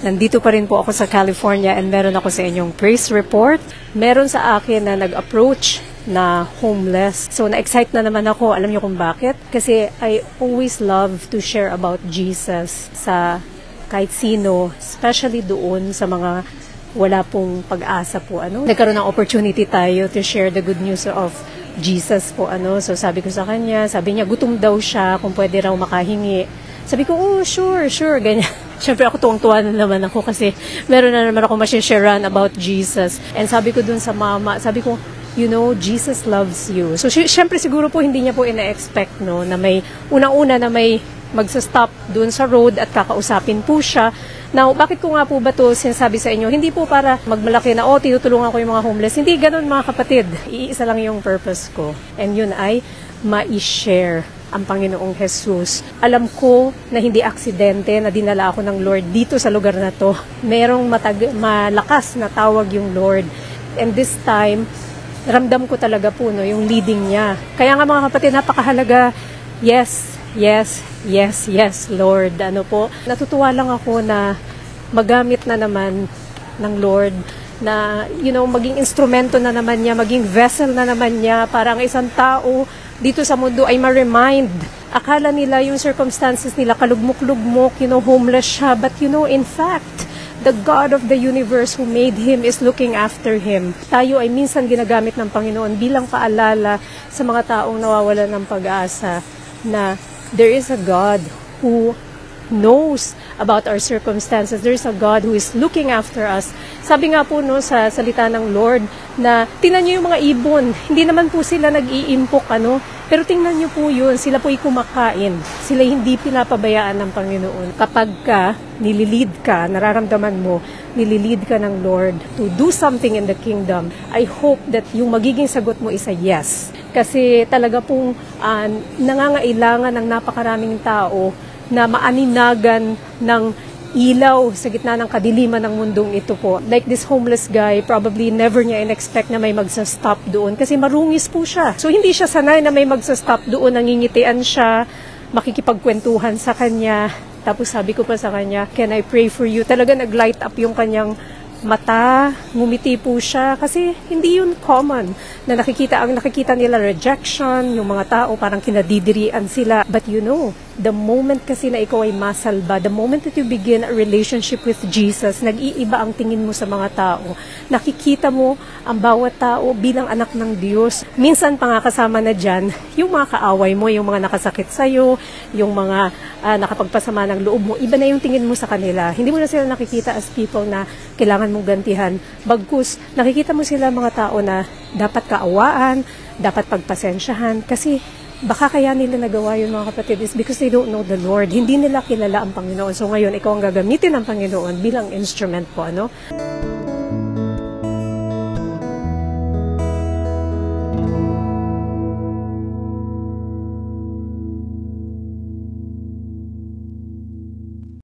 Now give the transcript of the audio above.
Nandito pa rin po ako sa California and meron ako sa inyong praise report. Meron sa akin na nag-approach na homeless. So, na-excite na naman ako. Alam niyo kung bakit? Kasi I always love to share about Jesus sa kahit sino, especially doon sa mga wala pong pag-asa po. Nagkaroon ng opportunity tayo to share the good news of Jesus po. So, sabi ko sa kanya, sabi niya, gutom daw siya kung pwede raw makahingi. Sabi ko, oh, sure, ganyan. Siyempre ako tuwang-tuwa na naman ako kasi meron na naman ako masisharean about Jesus. And sabi ko dun sa mama, sabi ko, you know, Jesus loves you. So, siyempre siguro po hindi niya po ina-expect, no, na may, unang-una na may magsa-stop dun sa road at kakausapin po siya. Now, bakit ko nga po ba ito sinasabi sa inyo? Hindi po para magmalaki na, oh, tinutulungan ko yung mga homeless. Hindi ganun, mga kapatid. Iisa lang yung purpose ko. And yun ay ma-share ang Panginoong Jesus. Alam ko na hindi aksidente na dinala ako ng Lord dito sa lugar na to. Merong malakas na tawag yung Lord. And this time, ramdam ko talaga po, no, yung leading niya. Kaya nga mga kapatid, napakahalaga. Yes, Lord. Natutuwa lang ako na magamit na naman ng Lord na, you know, maging instrumento na naman niya, maging vessel na naman niya para ang isang tao dito sa mundo ay ma-remind. Akala nila yung circumstances nila kalugmok-lugmok, you know, homeless siya. But you know, in fact, the God of the universe who made him is looking after him. Tayo ay minsan ginagamit ng Panginoon bilang paalala sa mga taong nawawalan ng pag-asa na there is a God who knows about our circumstances. There is a God who is looking after us. Sabi nga po, no, sa salita ng Lord na tingnan niyo yung mga ibon. Hindi naman po sila nag-iimpok, pero tingnan niyo po yun. Sila po ay kumakain. Sila hindi pinapabayaan ng Panginoon. Kapag nililid ka, nararamdaman mo, nililid ka ng Lord to do something in the kingdom, I hope that yung magiging sagot mo is a yes. Kasi talaga pong nangangailangan ng napakaraming tao na maaninagan ng ilaw sa gitna ng kadiliman ng mundong ito po. Like this homeless guy, probably never niya in-expect na may magsa-stop doon kasi marungis po siya. So hindi siya sanay na may magsa-stop doon, nangingitian siya, makikipagkwentuhan sa kanya. Tapos sabi ko pa sa kanya, can I pray for you? Talaga nag-light up yung kanyang mata, ngumiti po siya kasi hindi yun common na nakikita nila rejection, yung mga tao parang kinadidirian sila. But you know, the moment kasi na ikaw ay masalba, the moment that you begin a relationship with Jesus, nag-iiba ang tingin mo sa mga tao. Nakikita mo ang bawat tao bilang anak ng Diyos. Minsan pa nga kasama na dyan, yung mga kaaway mo, yung mga nakasakit sa'yo, yung mga nakapagpasama ng loob mo, iba na yung tingin mo sa kanila. Hindi mo na sila nakikita as people na kailangan mong gantihan. Bagkus, nakikita mo sila mga tao na dapat kaawaan, dapat pagpasensyahan, kasi baka kaya nila nagawa yun, mga kapatid, is because they don't know the Lord. Hindi nila kilala ang Panginoon. So ngayon, ikaw ang gagamitin ng Panginoon bilang instrument po,